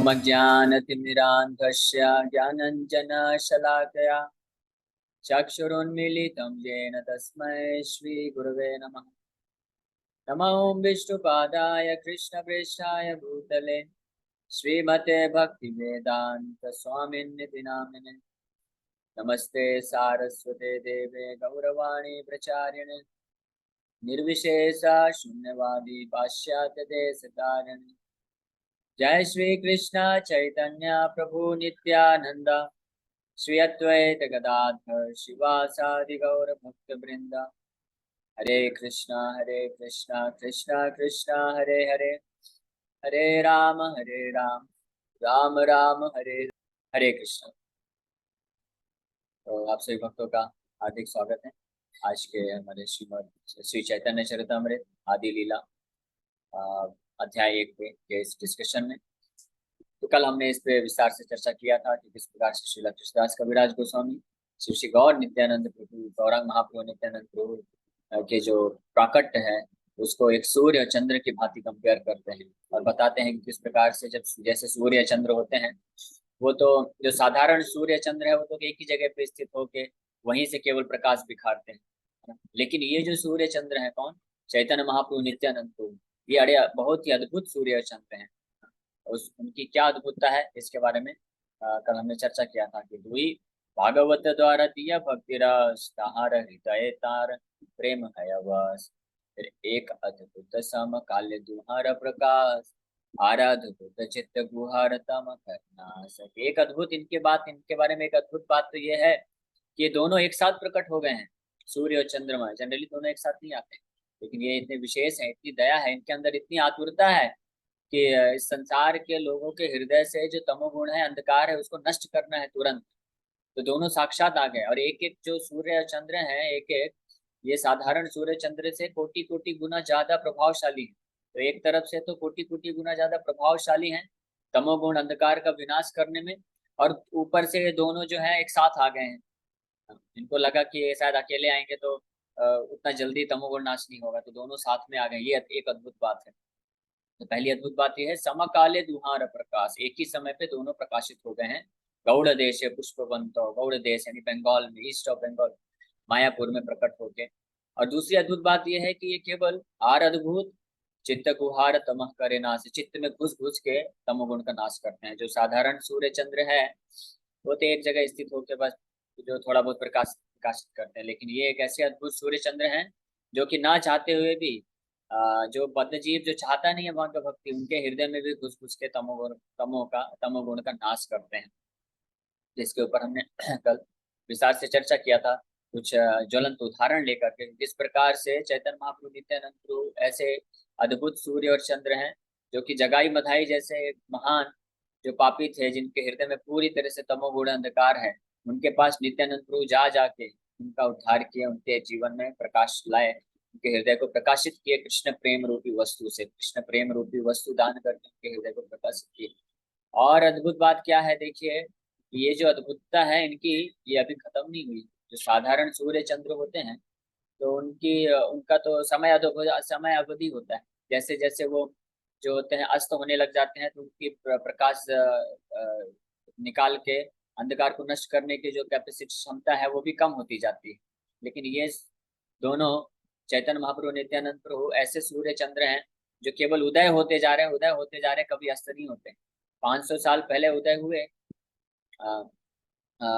ॐ अज्ञानतिमिरान्धस्य ज्ञानञ्जनशलाकया चक्षुरुन्मीलितं येन तस्मै श्रीगुरवे नमः। नमो विष्णुपादाय कृष्णप्रेष्ठाय भूतले श्रीमते भक्तिवेदान्तस्वामिन्निति नामिने। नमस्ते सारस्वते देवे गौरवाणी प्रचारिणे निर्विशेषा शून्यवादी पाश्चात्य देशतारिणे। जय श्री कृष्ण चैतन्य प्रभु नित्यानंद श्री अद्वैत गदाधर शिवासादि गौर भक्त वृंद। हरे कृष्णा कृष्णा कृष्णा हरे हरे, हरे राम राम राम हरे हरे कृष्ण। तो आप सभी भक्तों का हार्दिक स्वागत है आज के हमारे श्रीमद् श्री चैतन्य चरितामृत आदि लीला अध्याय 1 के इस डिस्कशन में। तो कल हमने इस पे विस्तार से चर्चा किया था कि किस प्रकार से श्रील कृष्णदास कविराज गोस्वामी श्री गौर नित्यानंद प्रभु गौरांग महाप्रभु नित्यानंद प्रभु के जो प्राकट्य है उसको एक सूर्य और चंद्र की भांति कंपेयर करते हैं और बताते हैं कि किस प्रकार से जब जैसे सूर्य चंद्र होते हैं वो तो जो साधारण सूर्य चंद्र है वो तो एक ही जगह पे स्थित होके वहीं से केवल प्रकाश दिखाते हैं, लेकिन ये जो सूर्य चंद्र है कौन, चैतन्य महाप्रभु नित्यानंद प्रभु, ये अड़े बहुत ही अद्भुत सूर्य चंद्र हैं। उनकी क्या अद्भुतता है इसके बारे में कल हमने चर्चा किया था कि दुई भागवत द्वारा दिया भक्ति रस ताहार हृदय तार प्रेम है बस। फिर एक अद्भुत सम काल्य दुहार प्रकाश आराधुत चित्त गुहार तम करनाश। एक अद्भुत इनके बारे में एक अद्भुत बात तो ये है कि दोनों एक साथ प्रकट हो गए हैं। सूर्य और चंद्रमा जनरली दोनों एक साथ नहीं आते, लेकिन ये इतने विशेष है, इतनी दया है इनके अंदर, इतनी आतुरता है कि इस संसार के लोगों के हृदय से जो तमोगुण है, अंधकार है, उसको नष्ट करना है तुरंत। तो दोनों साक्षात आ गए और एक एक जो सूर्य और चंद्र है एक एक ये साधारण सूर्य चंद्र से कोटि कोटि गुना ज्यादा प्रभावशाली है। तो एक तरफ से तो कोटि कोटि गुना ज्यादा प्रभावशाली है तमोगुण अंधकार का विनाश करने में, और ऊपर से ये दोनों जो है एक साथ आ गए हैं। इनको लगा कि ये शायद अकेले आएंगे तो उतना जल्दी तमोगुण नाश नहीं होगा, तो दोनों साथ में आ गए। ये एक अद्भुत बात है। तो पहली अद्भुत बात यह है समकाले दुहार प्रकाश, एक ही समय पे दोनों प्रकाशित हो गए हैं। गौड़ देश पुष्पवंत, गौड़ देश यानी बंगाल में, ईस्ट ऑफ बंगाल मायापुर में प्रकट होके। और दूसरी अद्भुत बात यह है कि ये केवल आर अद्भुत चित्त गुहार तमह करे नाश, चित्त में घुस घुस के तमोगुण का नाश करते हैं। जो साधारण सूर्य चंद्र है वो तो एक जगह स्थित होकर बस जो थोड़ा बहुत प्रकाशित करते हैं, लेकिन ये एक ऐसे अद्भुत सूर्य चंद्र हैं जो कि ना चाहते हुए भी जो बद्धजीव जो चाहता नहीं है भगवान का भक्ति, उनके हृदय में भी घुस घुस के तमोगुण का नाश करते हैं, जिसके ऊपर हमने कल विस्तार से चर्चा किया था। कुछ ज्वलंत उदाहरण लेकर के किस प्रकार से चैतन्य महाप्रभु नित्यानंद प्रभु ऐसे अद्भुत सूर्य और चंद्र हैं जो कि जगाई मधाई जैसे महान जो पापी थे, जिनके हृदय में पूरी तरह से तमोगुण अंधकार है, उनके पास नित्यानंद प्रभु जा जाके उनका उद्धार किया, उनके जीवन में प्रकाश लाए, उनके हृदय को प्रकाशित किए कृष्ण प्रेम रूपी वस्तु से, कृष्ण प्रेम रूपी वस्तु दान करके उनके हृदय को प्रकाशित किए। और अद्भुत बात क्या है देखिए, ये जो अद्भुतता है इनकी ये अभी खत्म नहीं हुई। जो साधारण सूर्य चंद्र होते हैं तो उनका तो समय अवधि होता है। जैसे जैसे वो जो होते हैं अस्त होने लग जाते हैं तो उनकी प्रकाश निकाल के अंधकार को नष्ट करने की जो कैपेसिटी क्षमता है वो भी कम होती जाती है। लेकिन ये दोनों चैतन्य महाप्रभु नित्यानंद प्रभु ऐसे सूर्य चंद्र हैं जो केवल उदय होते जा रहे हैं, उदय होते जा रहे हैं, कभी अस्त नहीं होते। 500 साल पहले उदय हुए,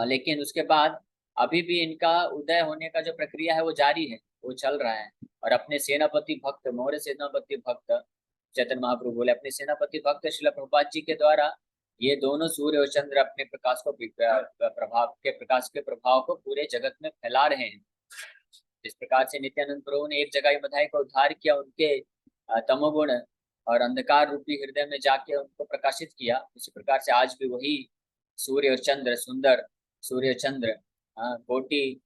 लेकिन उसके बाद अभी भी इनका उदय होने का जो प्रक्रिया है वो जारी है, वो चल रहा है। और अपने सेनापति भक्त, मौर्य सेनापति भक्त चैतन्य महाप्रभु बोले, अपने सेनापति भक्त श्रील प्रभुपाद जी के द्वारा ये दोनों सूर्य और चंद्र अपने प्रकाश के प्रभाव को पूरे जगत में फैला रहे हैं। जिस प्रकार से नित्यानंद प्रभु ने एक जगह बधाई का उद्धार किया, उनके तमोगुण और अंधकार रूपी हृदय में जाके उनको प्रकाशित किया, उसी प्रकार से आज भी वही सूर्य और चंद्र, सुंदर सूर्य चंद्र, कोटि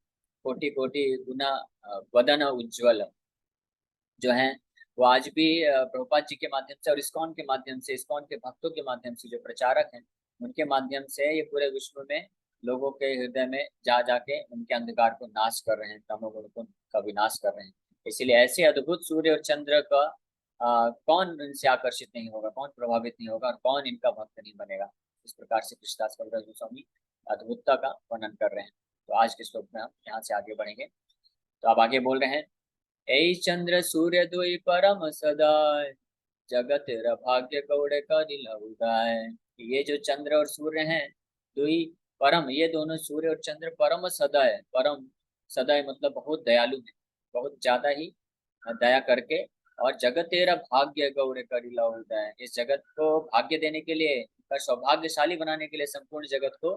कोटि कोटि गुना वदन उज्ज्वल जो है वो आज भी प्रभुपाद जी के माध्यम से और इस्कॉन के माध्यम से, इस्कॉन के भक्तों के माध्यम से, जो प्रचारक हैं उनके माध्यम से ये पूरे विश्व में लोगों के हृदय में जा जाके उनके अंधकार को नाश कर रहे हैं, तमोगुण का विनाश कर रहे हैं। इसलिए ऐसे अद्भुत सूर्य और चंद्र का कौन इनसे आकर्षित नहीं होगा, कौन प्रभावित नहीं होगा और कौन इनका भक्त नहीं बनेगा। इस प्रकार से कृष्णदास कविराज गोस्वामी अद्भुतता का वर्णन कर रहे हैं। तो आज के श्लोक में हम यहाँ से आगे बढ़ेंगे। तो आप आगे बोल रहे हैं, ऐ चंद्र सूर्य दुई परम सदाय, जगत भाग्य गौड़ का दिल उदाय। ये जो चंद्र और सूर्य हैं, दुई परम, ये दोनों सूर्य और चंद्र परम सदय, परम सदय मतलब बहुत दयालु है, बहुत ज्यादा ही दया करके, और जगत तेरा भाग्य गौड़ करिला उदय, इस जगत को भाग्य देने के लिए, सौभाग्यशाली बनाने के लिए संपूर्ण जगत को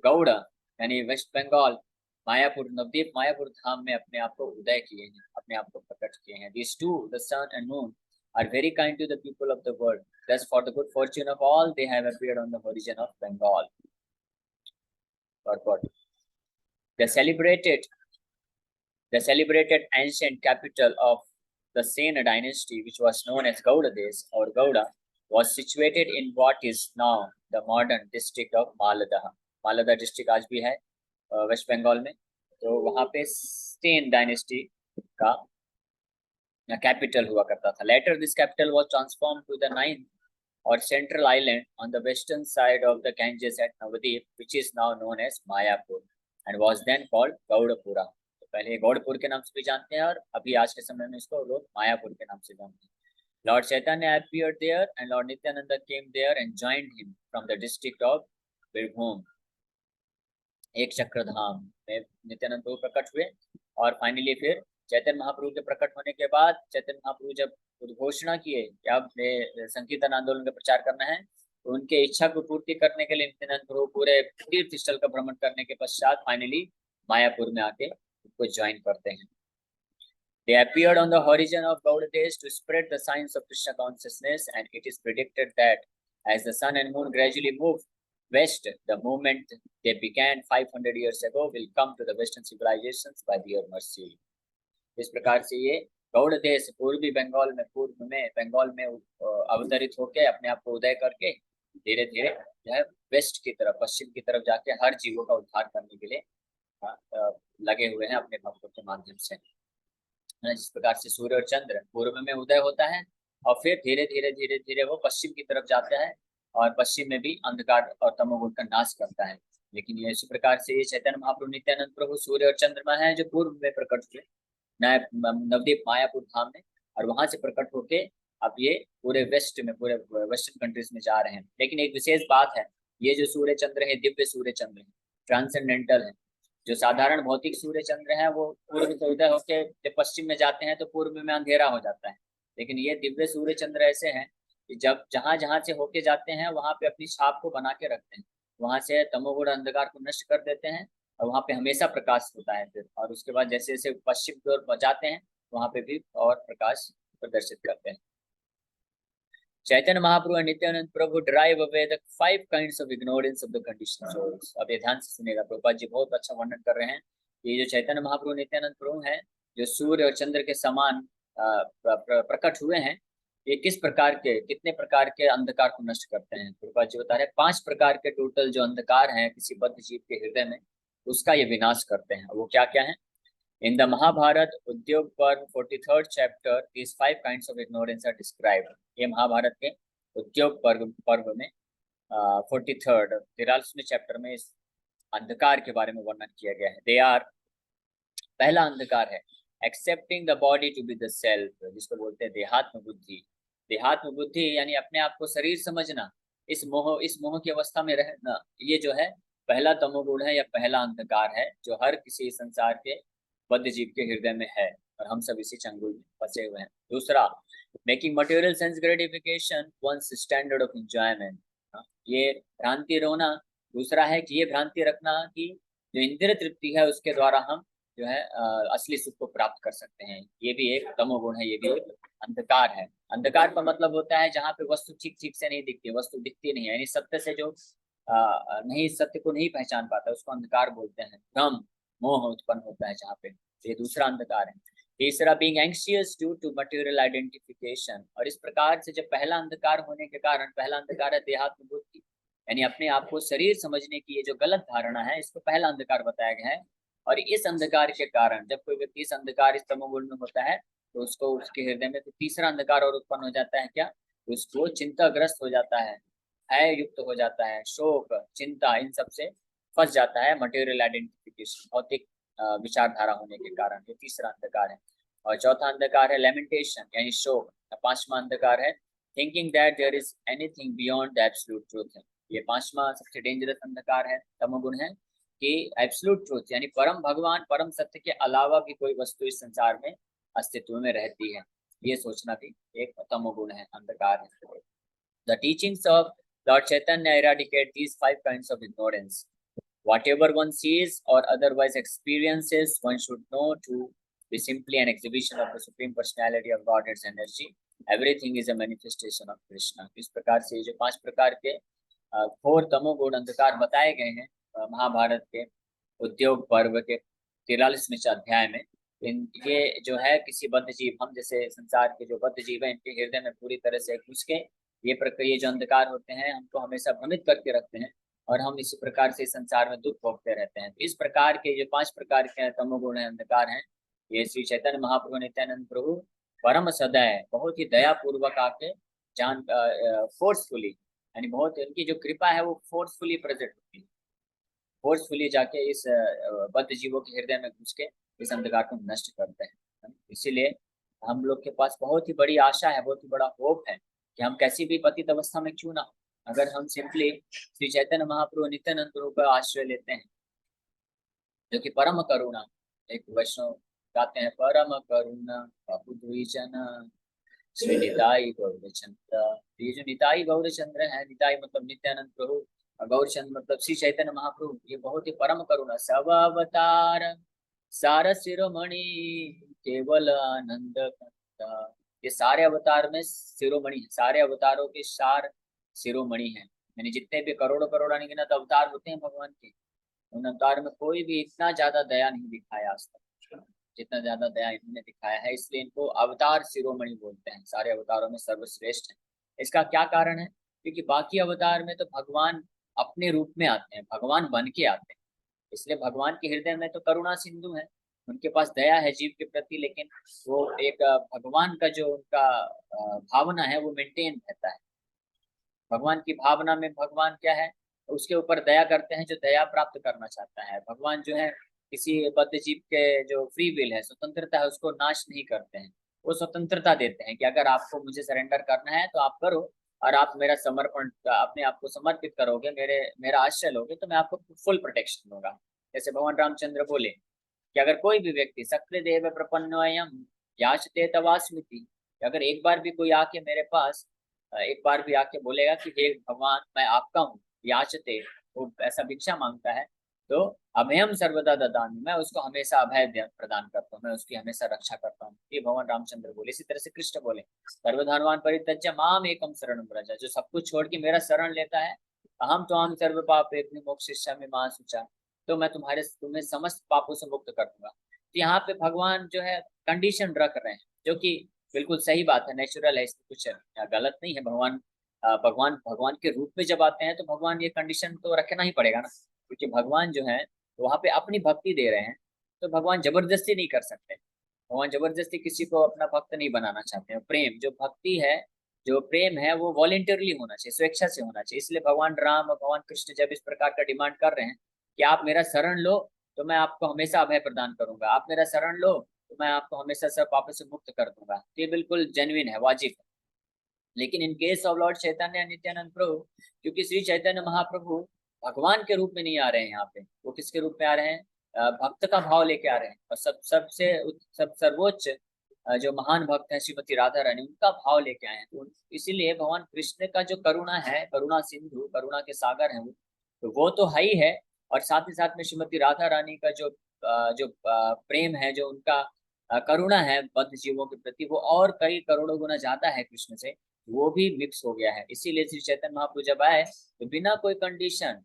गौड़ यानी वेस्ट बंगाल मायापुर, नवद्वीप मायापुर धाम में अपने आप को उदय किए हैं, अपने आप को प्रकट किए हैं। These two, the sun and moon, are very kind to the people of the world. Thus, for the good fortune of all, they have appeared on the horizon of Bengal. Purport. The celebrated ancient capital of the Sena dynasty, which was known as Gauda Desh or Gauda, was situated in what is now the modern district of Malada. Malada district आज भी है waste Bengal में। तो वहाँ पे Sen dynasty का capital हुआ करता था। Later this capital was transformed to the 9th or central island on the western side of the Ganges at Navadip, which is now known as Mayapur and was then called Gaudapura. तो पहले गौड़पुर के नाम से भी जानते हैं और अभी आज के समय में इसको लोग मायापुर के नाम से जानते हैं। Lord Chaitanya appeared there and Lord Nityananda came there and joined him from the district of Birbhum. एक चक्रधाम में नित्यानंद प्रभु प्रकट हुए और फाइनली फिर चैतन्य महाप्रभु के प्रकट होने के बाद चैतन्य महाप्रभु जब उद्घोषणा किए कि अब संकीर्तन आंदोलन का प्रचार करना है, तो उनके इच्छा को पूर्ति करने के लिए नित्यानंद प्रभु पूरे तीर्थ स्थल का भ्रमण करने के पश्चात फाइनली मायापुर में आके उनको ज्वाइन करते हैं। They appeared on the horizon of Gauda Desh to spread the signs of Krishna consciousness, and it is predicted that as the sun and moon gradually move west, the movement they began 500 years ago will come to the western civilizations by their mercy. इस प्रकार से ये गौड़ देश पूर्वी बंगाल में अवतरित होकर अपने आप को उदय करके धीरे धीरे जो है वेस्ट की तरफ, पश्चिम की तरफ जाके हर जीवों का उद्धार करने के लिए लगे हुए हैं अपने भक्तों के माध्यम से। जिस प्रकार से सूर्य और चंद्र पूर्व में उदय होता है और फिर धीरे धीरे धीरे धीरे वो पश्चिम की तरफ जाता है और पश्चिम में भी अंधकार और तमोगुण का नाश करता है। लेकिन ये इसी प्रकार से ये चैतन्य महाप्रभु नित्यानंद प्रभु सूर्य और चंद्रमा है जो पूर्व में प्रकट हुए नवद्वीप मायापुर धाम में, और वहां से प्रकट होके अब ये पूरे वेस्ट में, पूरे वेस्टर्न कंट्रीज में जा रहे हैं। लेकिन एक विशेष बात है, ये जो सूर्य चंद्र है दिव्य सूर्य चंद्र है, ट्रांसेंडेंटल है। जो साधारण भौतिक सूर्य चंद्र है वो पूर्व से उदय होके जब पश्चिम में जाते हैं तो पूर्व में अंधेरा हो जाता है। लेकिन ये दिव्य सूर्य चंद्र ऐसे हैं कि जब जहां जहां से होके जाते हैं वहां पे अपनी छाप को बना के रखते हैं, वहां से तमोगुण अंधकार को नष्ट कर देते हैं और वहां पे हमेशा प्रकाश होता है फिर, और उसके बाद जैसे जैसे पश्चिम की ओर जाते हैं वहां पे भी और प्रकाश प्रदर्शित करते हैं। चैतन्य महाप्रभु और Nityananda Prabhu drive away the 5 kinds of ignorance of the conditional souls. अब ये ध्यान से सुनिएगा, प्रभुपाद जी बहुत अच्छा वर्णन कर रहे हैं। ये जो चैतन्य महाप्रभु नित्यानंद प्रभु हैं जो सूर्य और चंद्र के समान प्रकट हुए हैं, ये किस प्रकार के, कितने प्रकार के अंधकार को नष्ट करते हैं। प्रभुपाद जी बता रहे हैं 5 प्रकार के टोटल जो अंधकार हैं किसी बद्ध जीव के हृदय में, उसका ये विनाश करते हैं। वो क्या क्या है? In the Mahabharat Udyog Parv 43rd chapter, these 5 kinds of ignorance are described. ये महाभारत के उद्योग पर्व में 43rd 43वें चैप्टर में इस अंधकार के बारे में वर्णन किया गया है। They are, पहला अंधकार है accepting the body to be the self, जिसको बोलते हैं देहात्म बुद्धि। देहात्म बुद्धि यानी अपने आप को शरीर समझना, इस मोह की अवस्था में रहना, ये जो है पहला तमोगुण है या पहला अंधकार है जो हर किसी संसार के बद्ध जीव के हृदय में है और हम सब इसी चंगुल में फंसे हुए हैं। दूसरा, making material sense gratification once standard of enjoyment, ये भ्रांति रोना। दूसरा है कि ये भ्रांति रखना कि जो इंद्रिय तृप्ति है उसके द्वारा हम जो है असली सुख को प्राप्त कर सकते हैं, ये भी एक तमोगुण है, ये भी एक अंधकार है। अंधकार का मतलब होता है जहाँ पे वस्तु ठीक ठीक से नहीं दिखती, वस्तु दिखती नहीं है, यानी सत्य से जो नहीं, सत्य को नहीं पहचान पाता, उसको अंधकार बोलते हैं। भ्रम, मोह उत्पन्न होता है जहाँ पे, ये दूसरा अंधकार है। तीसरा, being anxious due to material identification, और इस प्रकार से जब पहला अंधकार होने के कारण, पहला अंधकार है देहात्म बुद्धि, यानी अपने आप को शरीर समझने की ये जो गलत धारणा है, इसको पहला अंधकार बताया गया है। और इस अंधकार के कारण जब कोई व्यक्ति इस अंधकार, इस तमोगुण में होता है तो उसको उसके हृदय में तो तीसरा अंधकार और उत्पन्न हो जाता है, क्या? उसको चिंताग्रस्त हो जाता है, भय युक्त हो जाता है, शोक चिंता इन सब से फंस जाता है, मटेरियल आइडेंटिफिकेशन भौतिक विचारधारा होने के कारण। ये तीसरा अंधकार है। और चौथा अंधकार है लेमेंटेशन यानी शोक। पांचवा अंधकार है thinking that there is anything beyond the absolute truth. ये पांचवा सबसे डेंजरस अंधकार है, तमोगुण है, कि एब्सोल्यूट ट्रूथ यानी परम भगवान परम सत्य के अलावा भी कोई वस्तु इस संसार में अस्तित्व में रहती है, ये सोचना भी एक तमोगुण है, अंधकार है। The teachings of Lord Chaitanya eradicate these five kinds of ignorance. Whatever one sees or otherwise experiences, one should know to be simply an exhibition of the Supreme Personality of Godhead's energy. Everything is a manifestation of Krishna. इस प्रकार से जो पांच प्रकार के घोर तमोगुण अंधकार बताए गए हैं महाभारत के उद्योग पर्व के 43वें अध्याय में, ये जो है किसी बद्ध जीव, हम जैसे संसार के जो बद्ध जीव हैं, इनके हृदय में पूरी तरह से घुस के ये प्रक्रिया जो अंधकार होते हैं हमको हमेशा भ्रमित करके रखते हैं और हम इसी प्रकार से संसार में दुख भोगते रहते हैं। इस प्रकार के जो पांच प्रकार के तमोगुण है, अंधकार हैं, ये श्री चैतन्य महाप्रभु नित्यानंद प्रभु परम सदय बहुत ही दया पूर्वक आके जान फोर्सफुली, यानी बहुत उनकी जो कृपा है वो फोर्सफुली प्रेजेंट होती है, फोर्सफुली जाके इस बद्ध जीवों के हृदय में घुस के इस अंधकार को नष्ट करते हैं। इसीलिए हम लोग के पास बहुत ही बड़ी आशा है, बहुत ही बड़ा होप है कि हम कैसी भी पतित अवस्था में क्यों ना हो, अगर हम सिंपली श्री चैतन्य महाप्रभु नित्यानंद प्रभु का आश्रय लेते हैं जो कि परम करुणा, एक वैष्णव गाते हैं, परम करुणा बाबू द्विजन श्री निताई गौरचंद्र। ये जो निताई गौरचंद्र है, निताई मतलब नित्यानंद प्रभु, गौरचंद्र मतलब श्री चैतन्य महाप्रभु, ये बहुत ही परम करुणा, सब अवतार सार शिरोमणि केवल आनंद कंता। ये सारे अवतार में शिरोमणि, सारे अवतारों के सार शिरोमणि है, यानी जितने भी करोड़ों करोड़ अनगिनत अवतार होते हैं भगवान के, उन अवतार में कोई भी इतना ज्यादा दया नहीं दिखाया आज तक जितना ज्यादा दया इन्होंने दिखाया है, इसलिए इनको अवतार शिरोमणि बोलते हैं, सारे अवतारों में सर्वश्रेष्ठ है। इसका क्या कारण है? क्योंकि बाकी अवतार में तो भगवान अपने रूप में आते हैं, भगवान बन के आते हैं, इसलिए भगवान के हृदय में तो करुणा सिंधु है, उनके पास दया है जीव के प्रति, लेकिन वो एक भगवान का जो उनका भावना है वो मेंटेन रहता है। भगवान की भावना में भगवान क्या है, उसके ऊपर दया करते हैं जो दया प्राप्त करना चाहता है। भगवान जो है किसी बद्ध जीव के जो फ्री विल है, स्वतंत्रता है, उसको नाश नहीं करते हैं, वो स्वतंत्रता देते हैं कि अगर आपको मुझे सरेंडर करना है तो आप करो, और आप मेरा समर्पण अपने आप को समर्पित करोगे, मेरा आश्रय लोगे, तो मैं आपको फुल प्रोटेक्शन दूंगा। जैसे भगवान रामचंद्र बोले कि अगर कोई भी व्यक्ति सक्र देव प्रपन्नोयम याचते तवास्मिति, अगर एक बार भी कोई आके मेरे पास एक बार भी आके बोलेगा कि हे भगवान मैं आपका हूँ, याचते, वो ऐसा भिक्षा मांगता है, तो अभयम सर्वदा ददामि, मैं उसको हमेशा अभय प्रदान करता हूँ, मैं उसकी हमेशा रक्षा करता हूँ, ये भगवान रामचंद्र बोले। इसी तरह से कृष्ण बोले सर्वधर्मान परित्यज्य माम एकम शरणं व्रज, जो सब कुछ छोड़ के मेरा शरण लेता है, अहम त्वां सर्व पापेभ्यो मोक्षयिष्यामि मा शुचा, तो मैं तुम्हें समस्त पापों से मुक्त कर दूंगा। तो यहाँ पे भगवान जो है कंडीशन रख रहे हैं, जो कि बिल्कुल सही बात है, नेचुरल है, इसमें कुछ गलत नहीं है। भगवान के रूप में जब आते हैं तो भगवान ये कंडीशन तो रखना ही पड़ेगा ना, क्योंकि भगवान जो है वहाँ पे अपनी भक्ति दे रहे हैं, तो भगवान जबरदस्ती नहीं कर सकते। भगवान जबरदस्ती किसी को अपना भक्त नहीं बनाना चाहते हैं। प्रेम जो भक्ति है, जो प्रेम है, वो वॉलेंटरली होना चाहिए, स्वेच्छा से होना चाहिए। इसलिए भगवान राम और भगवान कृष्ण जब इस प्रकार का डिमांड कर रहे हैं कि आप मेरा शरण लो तो मैं आपको हमेशा अभय प्रदान करूंगा, आप मेरा शरण लो तो मैं आपको हमेशा सब पापों से मुक्त कर दूंगा, ये बिल्कुल जेन्युइन है, वाजिब है। लेकिन इन केस ऑफ लॉर्ड चैतन्य नित्यानंद प्रभु, क्योंकि श्री चैतन्य महाप्रभु भगवान के रूप में नहीं आ रहे हैं यहाँ पे, वो किसके रूप में आ रहे हैं? भक्त का भाव लेके आ रहे हैं, और सब सर्वोच्च जो महान भक्त है श्रीमती राधा रानी, उनका भाव लेके आए हैं। तो इसीलिए भगवान कृष्ण का जो करुणा है, करुणा सिंधु, करुणा के सागर है वो तो है ही है, और साथ ही साथ में श्रीमती राधा रानी का जो प्रेम है, जो उनका करुणा है बद्ध जीवों के प्रति, वो और कई करोड़ों गुना ज्यादा है कृष्ण से, वो भी मिक्स हो गया है। इसीलिए श्री चैतन्य महाप्रभु जब आए तो बिना कोई कंडीशन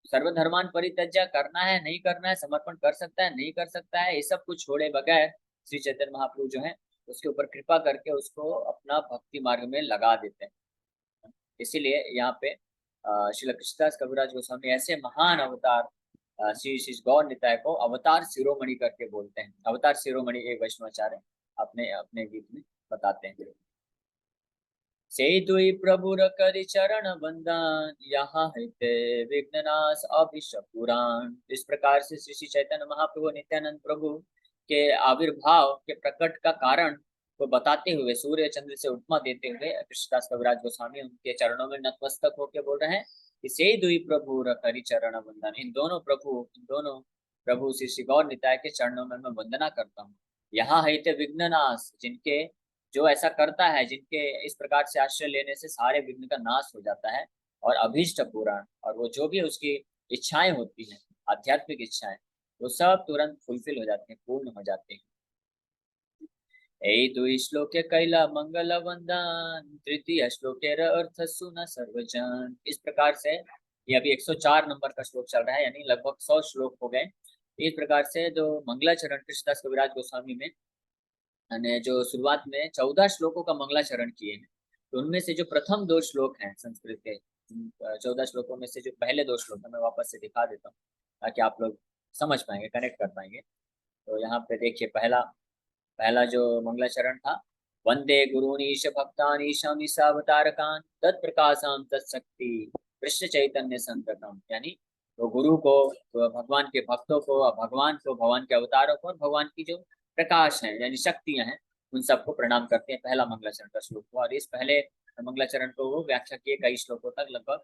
सर्वधर्मान परित्यज्य, करना है नहीं करना है, समर्पण कर सकता है नहीं कर सकता है, ये सब कुछ छोड़े बगैर श्री चैतन्य महाप्रभु जो है उसके ऊपर कृपा करके उसको अपना भक्ति मार्ग में लगा देते हैं। इसीलिए यहाँ पे श्री कृष्णदास कविराज गोस्वामी ऐसे महान अवतार श्री श्री गौर निताय को अवतार शिरोमणि करके बोलते हैं। अवतार शिरोमणि एक वैष्णवाचार्य अपने अपने गीत में बताते हैं। से दुई प्रभुर करि चरण बंदन, यहाँ हिते विघ्ननाश अभिष्ट पुराण। इस प्रकार से श्री श्री चैतन्य महाप्रभु नित्यानंद प्रभु के आविर्भाव के प्रकट का कारण को बताते हुए, सूर्य चंद्र से उपमा देते हुए कृष्णदास कविराज गोस्वामी उनके चरणों में नतमस्तक होकर बोल रहे हैं कि से दुई प्रभु करि चरण बंदन। इन दोनों प्रभु श्री श्री गौर निताय के चरणों में मैं वंदना करता हूँ। यहाँ हिते विघ्ननाश, जिनके जो ऐसा करता है, जिनके इस प्रकार से आश्रय लेने से सारे विघ्न का नाश हो जाता है, और अभीष्ट पुराण, और वो जो भी उसकी इच्छाएं होती हैं, आध्यात्मिक इच्छाएं, वो सब तुरंत फुलफिल हो जाते हैं, पूर्ण हो जाते हैं। ए दुई श्लोके कैला मंगल वंदन, तृतीय श्लोके अर्थ सुन सर्वजन। इस प्रकार से ये अभी 104 नंबर का श्लोक चल रहा है, यानी लगभग 100 श्लोक हो गए। इस प्रकार से जो मंगलाचरण कृष्णदास कविराज गोस्वामी में ने जो शुरुआत में 14 श्लोकों का मंगलाचरण किए हैं, तो उनमें से जो प्रथम 2 श्लोक हैं संस्कृत के, 14 श्लोकों में से जो पहले 2 श्लोक है, मैं वापस से दिखा देता हूँ ताकि आप लोग समझ पाएंगे, कनेक्ट कर पाएंगे। तो यहाँ पे देखिए, पहला जो मंगलाचरण था, वंदे गुरुनीश भक्तानीशम ईशावतारकान तत्प्रकाशम तत्शक्ति कृष्ण चैतन्य संततम। यानी तो गुरु को, तो भगवान के भक्तों को, भगवान को, भगवान के अवतारों को, और भगवान की जो प्रकाश है यानी शक्तियां हैं, उन सबको प्रणाम करते हैं। पहला मंगलाचरण का श्लोक हुआ, और इस पहले मंगलाचरण को वो व्याख्या किए कई श्लोकों तक, लगभग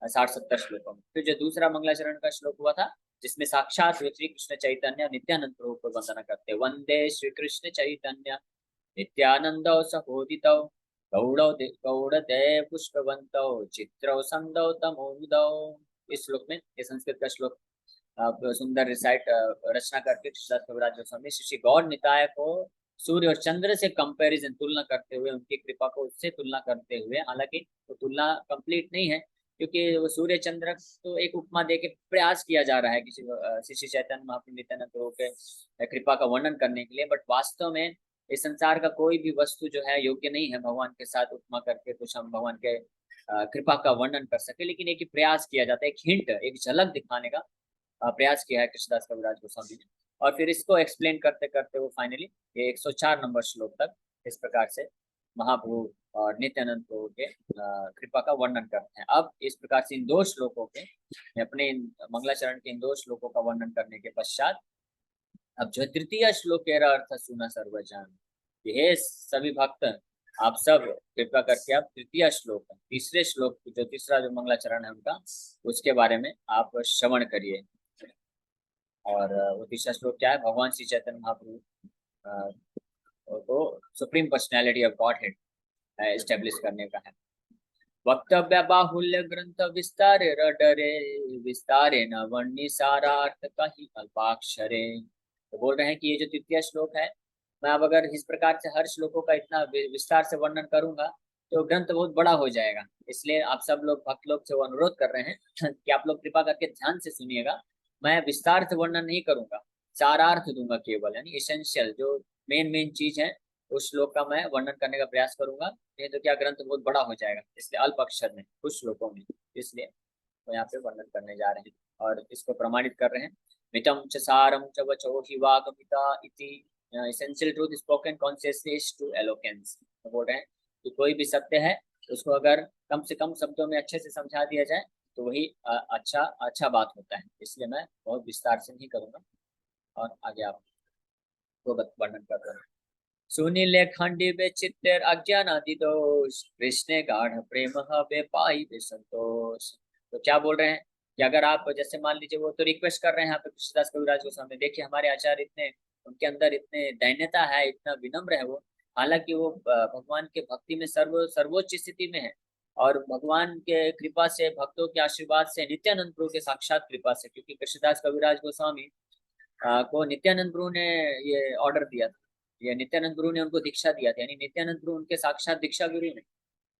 60-70 श्लोकों में। फिर जो दूसरा मंगलाचरण का श्लोक हुआ था, जिसमें साक्षात श्री कृष्ण चैतन्य नित्यानंद प्रभु को वंदना करते हैं। वंदे श्री कृष्ण चैतन्य नित्यानंद सहोदितौ गौड़दे पुष्पवंतौ चित्रौ संदौ तमोदौ। इस श्लोक में, ये संस्कृत का श्लोक, आप सुंदर रिसाइट रचना करके कृष्णदास कविराज गोस्वामी श्री गौर निताय को सूर्य और चंद्र से कंपैरिजन, तुलना करते हुए, उनकी कृपा को उससे तुलना करते हुए, हालांकि वो तुलना कंप्लीट नहीं है, क्योंकि वो सूर्य चंद्र तो एक उपमा दे के प्रयास किया जा रहा है किसी श्री चैतन्य महाप्रभु नित्यानंद प्रभु के कृपा का वर्णन करने के लिए, बट वास्तव में इस संसार का कोई भी वस्तु जो है योग्य नहीं है भगवान के साथ उपमा करके कुछ हम भगवान के कृपा का वर्णन कर सके। लेकिन एक प्रयास किया जाता है, एक हिंट, एक झलक दिखाने का प्रयास किया है कृष्णदास कविराज गोस्वामी ने। और फिर इसको एक्सप्लेन करते करते वो फाइनली ये 104 नंबर श्लोक तक इस प्रकार से महाप्रभु और नित्यानंद प्रभु के कृपा का वर्णन करते हैं। अब इस प्रकार से इन 2 श्लोकों के, अपने मंगलाचरण के इन 2 श्लोकों का वर्णन करने के पश्चात, अब जो तृतीय श्लोक के अर्थ सुना सर्वजन, ये सभी भक्त आप सब कृपा करके आप तृतीय श्लोक, तीसरे श्लोक, जो तीसरा जो मंगलाचरण है उनका, उसके बारे में आप श्रवण करिए। और वो तीसरा श्लोक क्या है? भगवान श्री चैतन्य महाप्रभु को supreme personality of God head establish करने का है। वक्तव्य बाहुल्य ग्रंथ विस्तारे रडरे, विस्तारे न वर्णि सारार्थ कहीं अल्पाक्षरे। तो बोल रहे हैं कि ये जो तृतीय श्लोक है, मैं अब अगर इस प्रकार से हर श्लोकों का इतना विस्तार से वर्णन करूंगा तो ग्रंथ बहुत बड़ा हो जाएगा। इसलिए आप सब लोग, भक्त लोग से वो अनुरोध कर रहे हैं कि आप लोग कृपा करके ध्यान से सुनिएगा। मैं विस्तार से वर्णन नहीं करूंगा, सारार्थ दूंगा केवल, यानी एसेंशियल जो मेन चीज है उस श्लोक का मैं वर्णन करने का प्रयास करूंगा। नहीं तो क्या, ग्रंथ बहुत बड़ा हो जाएगा। इसलिए अल्प अक्षर में, कुछ श्लोकों में, इसलिए तो यहाँ पे वर्णन करने जा रहे हैं और इसको प्रमाणित कर रहे हैं। मितम च सारम च वचो हि वागमिता इति, essential truth spoken consciously to eloquence. तो बोल रहे हैं कि कोई भी सत्य है उसको अगर कम से कम शब्दों में अच्छे से समझा दिया जाए तो वही अच्छा बात होता है। इसलिए मैं बहुत विस्तार से नहीं करूंगा और आगे आपको वर्णन कर रहा हूँ। सुनीले खंडी बे चित्तेर अज्ञान आदि दोष, कृष्ण गाढ़ प्रेम बे पाई बे संतोष। तो क्या बोल रहे हैं कि अगर आप, जैसे मान लीजिए, वो तो रिक्वेस्ट कर रहे हैं यहाँ पे कृष्णदास कविराज गोस्वामी, देखिए हमारे आचार्य इतने, उनके अंदर इतने दैन्यता है, इतना विनम्र है वो, हालांकि वो भगवान के भक्ति में सर्वोच्च स्थिति में है, और भगवान के कृपा से, भक्तों के आशीर्वाद से, नित्यानंद प्रभु के साक्षात कृपा से, क्योंकि कृष्णदास कविराज गोस्वामी को नित्यानंद प्रभु ने ये ऑर्डर दिया था, ये नित्यानंद गुरु ने उनको दीक्षा दिया था, यानी नित्यानंद गुरु उनके साक्षात दीक्षा गुरु ने,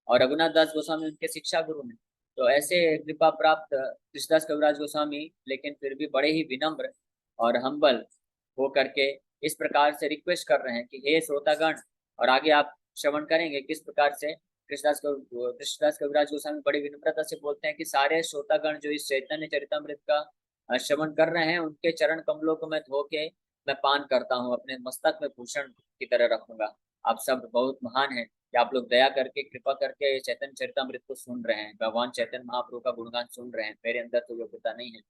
और रघुनाथ दास गोस्वामी उनके शिक्षा गुरु ने। तो ऐसे कृपा प्राप्त कृष्णदास कविराज गोस्वामी, लेकिन फिर भी बड़े ही विनम्र और हम्बल हो करके इस प्रकार से रिक्वेस्ट कर रहे हैं कि हे श्रोतागण, और आगे आप श्रवण करेंगे किस प्रकार से कृष्णदास कविराज गोस्वामी बड़ी विनम्रता से बोलते हैं कि सारे श्रोतागण जो इस चैतन्य चरितमृत का श्रवण कर रहे हैं, उनके चरण कमलों को मैं धो के मैं पान करता हूँ, अपने मस्तक में भूषण की तरह रखूंगा। आप सब बहुत महान हैं कि आप लोग दया करके कृपा करके चैतन्य चरितमृत को सुन रहे हैं, भगवान चैतन्य महाप्रभु का गुणगान सुन रहे हैं। मेरे अंदर तो योग्यता नहीं है।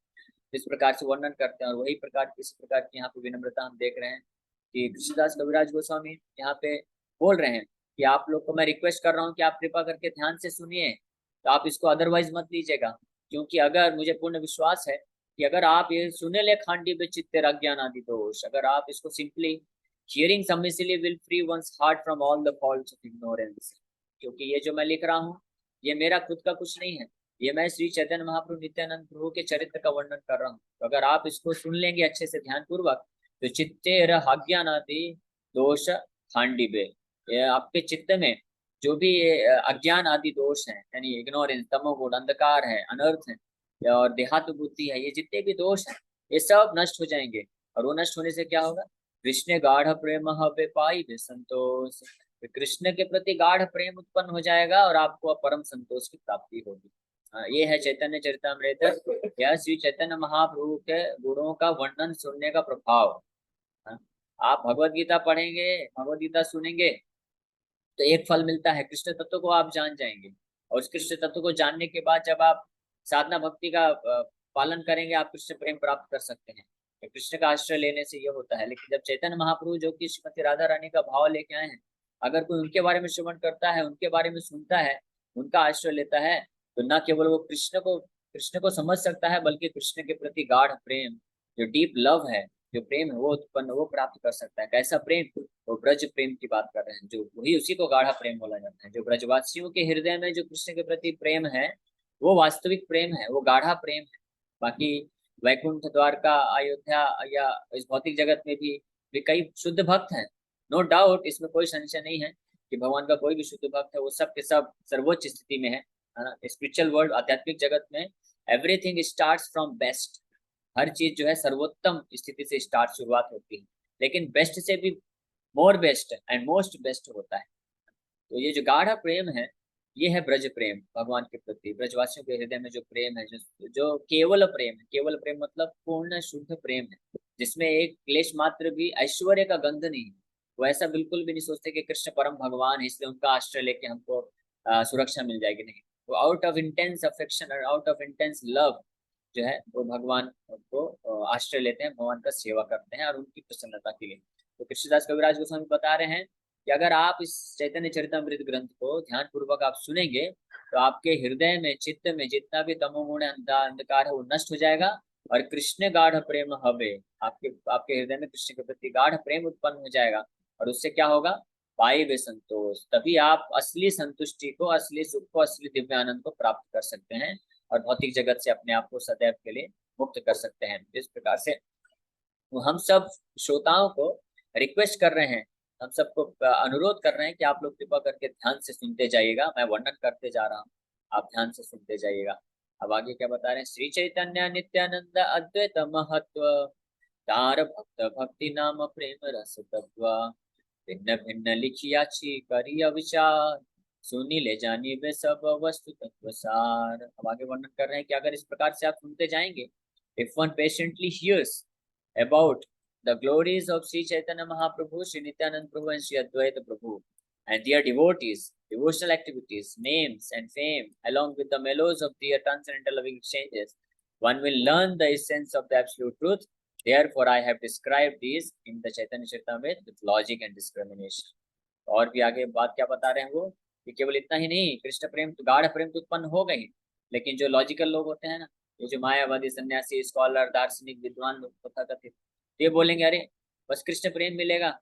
इस प्रकार से वर्णन करते हैं, और वही प्रकार इस प्रकार की यहाँ पे विनम्रता हम देख रहे हैं कि कृष्णदास कविराज गोस्वामी यहाँ पे बोल रहे हैं कि आप लोग को मैं रिक्वेस्ट कर रहा हूँ कि आप कृपा करके ध्यान से सुनिए, तो आप इसको अदरवाइज मत लीजिएगा। क्योंकि अगर मुझे पूर्ण विश्वास है कि अगर आप ये सुने ले खांडी बे चित्ते अज्ञान आदि दोष, अगर आप इसको simply hearing submissively will free once heart from all the faults of ignorance. क्योंकि ये जो मैं लिख रहा हूँ ये मेरा खुद का कुछ नहीं है, ये मैं श्री चैतन्य महाप्रभु नित्यानंद प्रभु के चरित्र का वर्णन कर रहा हूँ। तो अगर आप इसको सुन लेंगे अच्छे से ध्यान पूर्वक, तो चित्ते अज्ञानादि दोष खांडिबे, ये आपके चित्त में जो भी अज्ञान आदि दोष हैं, यानी इग्नोरेंस, तमोगुण, अंधकार है, अनर्थ है और देहात बुद्धि है, ये जितने भी दोष हैं ये सब नष्ट हो जाएंगे। और वो नष्ट होने से क्या होगा? कृष्ण गाढ़ प्रेम हवे पाई वे संतोष, कृष्ण के प्रति गाढ़ प्रेम उत्पन्न हो जाएगा और आपको परम संतोष की प्राप्ति होगी। ये है चैतन्य चरितमृत, यह श्री चैतन्य महाप्रभु के गुणों का वर्णन सुनने का प्रभाव। आप भगवत गीता पढ़ेंगे, भगवत गीता सुनेंगे तो एक फल मिलता है, कृष्ण तत्व को आप जान जाएंगे। और उस कृष्ण तत्व को जानने के बाद जब आप साधना भक्ति का पालन करेंगे, आप कृष्ण प्रेम प्राप्त कर सकते हैं। कृष्ण का आश्रय लेने से ये होता है। लेकिन जब चैतन्य महाप्रभु जो कि श्रीमती राधा रानी का भाव लेके आए हैं, अगर कोई उनके बारे में श्रवण करता है, उनके बारे में सुनता है, उनका आश्रय लेता है, तो न केवल वो कृष्ण को समझ सकता है, बल्कि कृष्ण के प्रति गाढ़ प्रेम, जो डीप लव है, जो प्रेम है, वो उत्पन्न, वो प्राप्त कर सकता है। कैसा प्रेम? वो ब्रज प्रेम की बात कर रहे हैं, जो वही उसी को गाढ़ा प्रेम बोला जाता है। जो ब्रजवासियों के हृदय में जो कृष्ण के प्रति प्रेम है, वो वास्तविक प्रेम है, वो गाढ़ा प्रेम है। बाकी वैकुंठ, द्वारका, अयोध्या या इस भौतिक जगत में भी कई शुद्ध भक्त हैं, नो डाउट, इसमें कोई संशय नहीं है कि भगवान का कोई भी शुद्ध भक्त है वो सब के सब सर्वोच्च स्थिति में है ना। स्पिरिचुअल वर्ल्ड, आध्यात्मिक जगत में एवरीथिंग स्टार्ट्स फ्रॉम बेस्ट, हर चीज जो है सर्वोत्तम स्थिति से शुरुआत होती है, लेकिन बेस्ट से भी मोर बेस्ट एंड मोस्ट बेस्ट होता है। तो ये जो गाढ़ा प्रेम है, ये है ब्रज प्रेम, भगवान के प्रति ब्रजवासियों के हृदय में जो प्रेम है, जो केवल प्रेम है। केवल प्रेम मतलब पूर्ण शुद्ध प्रेम है, जिसमें एक क्लेश मात्र भी ऐश्वर्य का गंध नहीं है। वो ऐसा बिल्कुल भी नहीं सोचते कि कृष्ण परम भगवान है इसलिए उनका आश्रय लेके हमको सुरक्षा मिल जाएगी, नहीं। वो आउट ऑफ इंटेंस अफेक्शन और आउट ऑफ इंटेंस लव जो है वो भगवान को आश्रय लेते हैं, भगवान का सेवा करते हैं और उनकी प्रसन्नता के लिए। तो कृष्णदास कविराज गोस्वामी बता रहे हैं कि अगर आप इस चैतन्य चरितमृत ग्रंथ को ध्यान पूर्वक आप सुनेंगे, तो आपके हृदय में, चित्त में जितना भी तमोगुण अंधकार है वो नष्ट हो जाएगा, और कृष्ण गाढ़ प्रेम हवे, आपके हृदय में कृष्ण के प्रति गाढ़ प्रेम उत्पन्न हो जाएगा। और उससे क्या होगा? पाए वे संतोष, तभी आप असली संतुष्टि को, असली सुख को, असली दिव्य आनंद को प्राप्त कर सकते हैं और भौतिक जगत से अपने आप को सदैव के लिए मुक्त कर सकते हैं। इस प्रकार से हम सब श्रोताओं को रिक्वेस्ट कर रहे हैं, हम सबको अनुरोध कर रहे हैं कि आप लोग कृपा करके ध्यान से सुनते जाइएगा। मैं वर्णन करते जा रहा हूँ, आप ध्यान से सुनते जाइएगा। अब आगे क्या बता रहे हैं? श्री चैतन्य नित्यानंद अद्वैत महत्व, तार भक्त भक्ति नाम प्रेम रस तत्व, भिन्न भिन्न लिखियाछि करिय विचार, सुनी ले जानी वे सब वस्तु तत्व सार। अब आगे वर्णन कर रहे हैं कि अगर इस प्रकार से आप सुनते जाएंगे, if one patiently hears about the glories of Sri Chaitanya Mahaprabhu, Sri Nityanand Prabhu and Sri Advaita Prabhu and their devotees, devotional activities, names and fame, along with the mellows of their transcendental loving exchanges, one will learn the essence of the absolute truth. Therefore, I have described these in the Chaitanya Charitamrita with logic and discrimination. और भी आगे बात क्या बता रहे हैं वो, कि केवल इतना ही नहीं, कृष्ण प्रेम तो, गाढ़ प्रेम तो उत्पन्न हो गई, लेकिन जो लॉजिकल लोग होते हैं ना, ये जो मायावादी, सन्यासी, स्कॉलर, दार्शनिक, विद्वान लोग तथाकथित, ये बोलेंगे अरे बस कृष्ण प्रेम मिलेगा,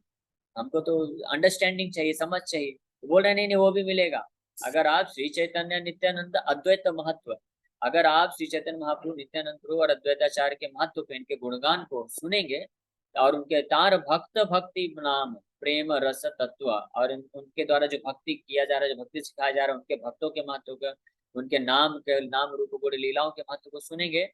हमको तो अंडरस्टैंडिंग चाहिए, समझ चाहिए। तो बोल रहे नहीं, वो भी मिलेगा। अगर आप श्री चैतन्य नित्यानंद अद्वैत महत्व, अगर आप श्री चैतन्य महाप्रभु, नित्यानंद प्रभु और अद्वैताचार्य के महत्व को, इनके गुणगान को सुनेंगे, और उनके तार भक्त भक्ति नाम प्रेम रस तत्व, और उनके द्वारा जो भक्ति किया जा रहा है, जो भक्ति सिखाया जा रहा है, उनके भक्तों के महत्व के, उनके नाम के, नाम रूप गुण लीलाओं के महत्व को सुनेंगे,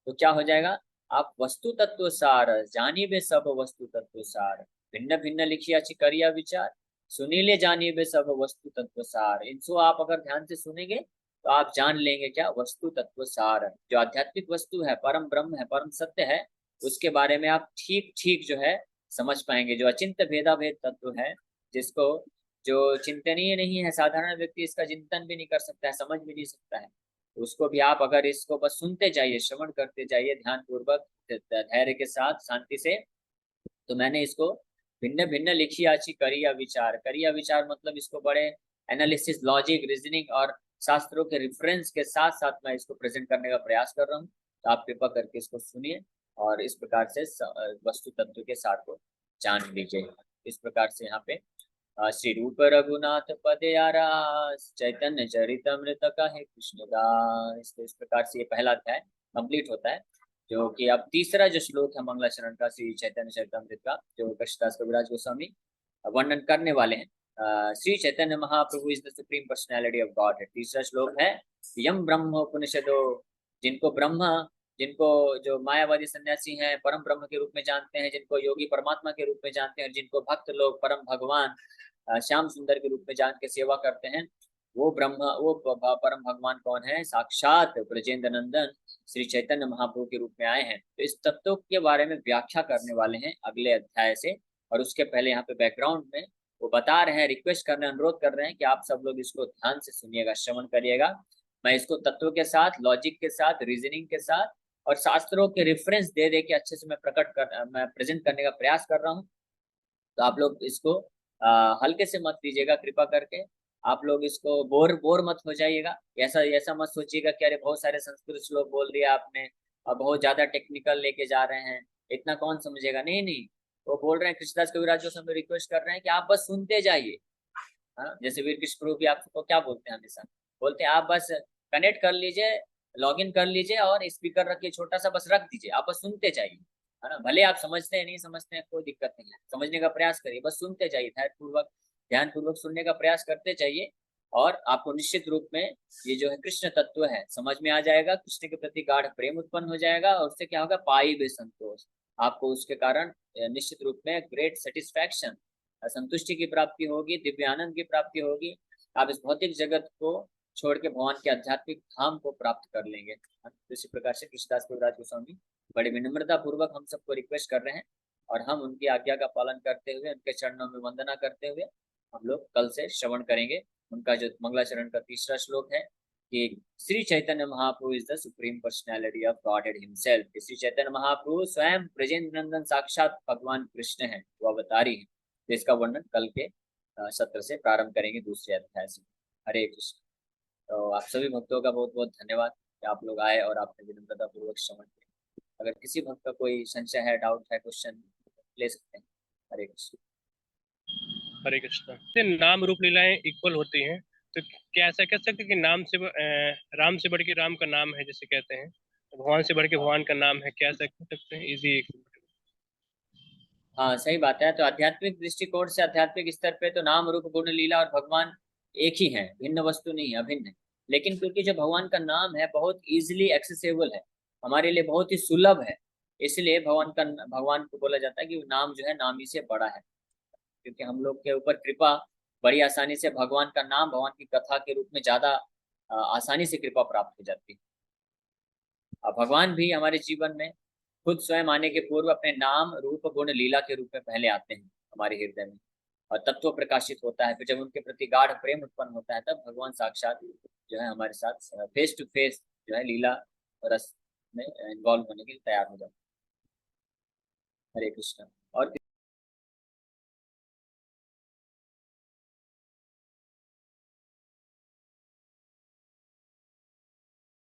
तो क्या हो जाएगा? आप वस्तु तत्व सार जानिबे सब वस्तु तत्व सार, भिन्न भिन्न लिखिया करिया विचार, सुनीले जानिबे सब वस्तु तत्व सार। इनको आप अगर ध्यान से सुनेंगे तो आप जान लेंगे क्या? वस्तु तत्व सार, जो आध्यात्मिक वस्तु है, परम ब्रह्म है, परम सत्य है, उसके बारे में आप ठीक ठीक जो है समझ पाएंगे। जो अचिंत्य भेदाभेद तत्व है, जिसको जो चिंतनीय नहीं है, साधारण व्यक्ति इसका चिंतन भी नहीं कर सकता है, समझ भी नहीं सकता है, तो उसको भी आप अगर इसको बस सुनते जाइए, श्रवण करते जाइए ध्यान पूर्वक, धैर्य के साथ, शांति से, तो मैंने इसको भिन्न भिन्न लिखी आची करिया विचार, करिया विचार मतलब इसको बड़े एनालिसिस, लॉजिक, रीजनिंग और शास्त्रों के रेफरेंस के साथ साथ मैं इसको प्रेजेंट करने का प्रयास कर रहा हूँ। तो आप कृपा करके इसको सुनिए और इस प्रकार से वस्तु तत्व के सार को जान लीजिए। इस प्रकार से यहाँ पे श्री रूप रघुनाथ पदयारा चैतन्य चरितमृत कहे कृष्णदास, तो इस प्रकार से ये पहला अध्याय कंप्लीट होता है, जो कि अब तीसरा जो श्लोक है मंगलाचरण का श्री चैतन्य चरितमृत का, जो कृष्णदास कविराज गोस्वामी वर्णन करने वाले हैं। Shri Chaitanya Mahaprabhu is the supreme personality of God है। तीसरा श्लोक है यम ब्रह्म उपनिषदो, जिनको ब्रह्म, जिनको जो मायावादी सन्यासी हैं परम ब्रह्म के रूप में जानते हैं, जिनको योगी परमात्मा के रूप में जानते हैं, जिनको भक्त लोग परम भगवान श्याम सुंदर के रूप में जान के सेवा करते हैं, वो ब्रह्म, वो परम भगवान कौन है? साक्षात ब्रजेंद्र नंदन श्री चैतन्य महाप्रभु के रूप में आए हैं। तो इस तत्व के बारे में व्याख्या करने वाले हैं अगले अध्याय से। और उसके पहले यहाँ पे बैकग्राउंड में वो बता रहे हैं, रिक्वेस्ट कर रहे हैं, अनुरोध कर रहे हैं कि आप सब लोग इसको ध्यान से सुनिएगा, श्रवण करिएगा। मैं इसको तत्व के साथ, लॉजिक के साथ, रीजनिंग के साथ और शास्त्रों के रेफरेंस दे दे के अच्छे से मैं प्रेजेंट करने का प्रयास कर रहा हूँ। तो आप लोग इसको हल्के से मत लीजिएगा कृपा करके। आप लोग इसको बोर बोर मत हो जाइएगा, ऐसा ऐसा मत सोचिएगा कि अरे बहुत सारे संस्कृत श्लोक बोल दिया आपने और बहुत ज्यादा टेक्निकल लेके जा रहे हैं, इतना कौन समझेगा। नहीं नहीं, वो बोल रहे हैं, कृष्णदास कविराज जो समय रिक्वेस्ट कर रहे हैं कि आप बस सुनते जाइए। हाँ, जैसे वीर कृष्ण प्रभु भी आपको क्या बोलते हैं, हमेशा बोलते हैं आप बस कनेक्ट कर लीजिए, लॉग इन कर लीजिए और स्पीकर रखिए छोटा सा, बस रख दीजिए, आप बस सुनते जाइए, है ना। भले आप समझते हैं नहीं समझते हैं कोई दिक्कत नहीं है, समझने का प्रयास करिए, बस सुनते जाइए, ध्यान पूर्वक सुनने का प्रयास करते जाइए। और आपको निश्चित रूप में ये जो है कृष्ण तत्व है समझ में आ जाएगा, कृष्ण के प्रति गाढ़ प्रेम उत्पन्न हो जाएगा और उससे क्या होगा? पाई बे संतोष, आपको उसके कारण निश्चित रूप में ग्रेट सेटिस्फैक्शन, संतुष्टि की प्राप्ति होगी, दिव्य आनंद की प्राप्ति होगी। आप इस भौतिक जगत को छोड़ के भगवान के आध्यात्मिक धाम को प्राप्त कर लेंगे। तो इसी प्रकार से कृष्णदास कविराज गोस्वामी बड़ी विनम्रता पूर्वक हम सबको रिक्वेस्ट कर रहे हैं और हम उनकी आज्ञा का पालन करते हुए, उनके चरणों में वंदना करते हुए हम लोग कल से श्रवण करेंगे। उनका जो मंगलाचरण का तीसरा श्लोक है कि Shri Chaitanya Mahaprabhu is the supreme personality of Godhead himself. Shri Chaitanya Mahaprabhu स्वयं ब्रजेंद्र नंदन साक्षात भगवान कृष्ण है, वो अवतारी है। तो इसका वर्णन कल के सत्र से प्रारंभ करेंगे, दूसरे अध्याय से। हरे कृष्ण। तो आप सभी भक्तों का बहुत बहुत धन्यवाद कि आप लोग आए और आपने विनम्रता पूर्वक श्रवण किया। अगर किसी भक्त का कोई संशय है, डाउट है, क्वेश्चन ले सकते हैं। हरे कृष्ण। हरे कृष्णा। नाम रूप लीलाएं इक्वल होती हैं, तो क्या ऐसा कह सकते हैं कि नाम से राम से बढ़ के राम का नाम है, जैसे कहते हैं भगवान से बढ़ के भगवान का नाम है, क्या ऐसा कह सकते हैं? इजी। हाँ सही बात है। तो आध्यात्मिक दृष्टिकोण से, आध्यात्मिक स्तर पे तो नाम रूप गुण लीला और भगवान एक ही है, भिन्न वस्तु नहीं है, अभिन्न है। लेकिन क्योंकि जो भगवान का नाम है बहुत इजिली एक्सेसिबल है, हमारे लिए बहुत ही सुलभ है, इसलिए भगवान को बोला जाता है कि नाम जो है नाम ही से बड़ा है। क्योंकि हम लोग के ऊपर कृपा बड़ी आसानी से भगवान का नाम, भगवान की कथा के रूप में ज्यादा आसानी से कृपा प्राप्त हो जाती है। और भगवान भी हमारे जीवन में खुद स्वयं आने के पूर्व अपने नाम रूप गुण लीला के रूप में पहले आते हैं हमारे हृदय में, और तत्व प्रकाशित होता है। फिर जब उनके प्रति गाढ़ प्रेम उत्पन्न होता है तब भगवान साक्षात जो है हमारे साथ फेस टू फेस जो है लीला रस में इन्वॉल्व होने के लिए तैयार हो जाते हैं। हरे कृष्ण। और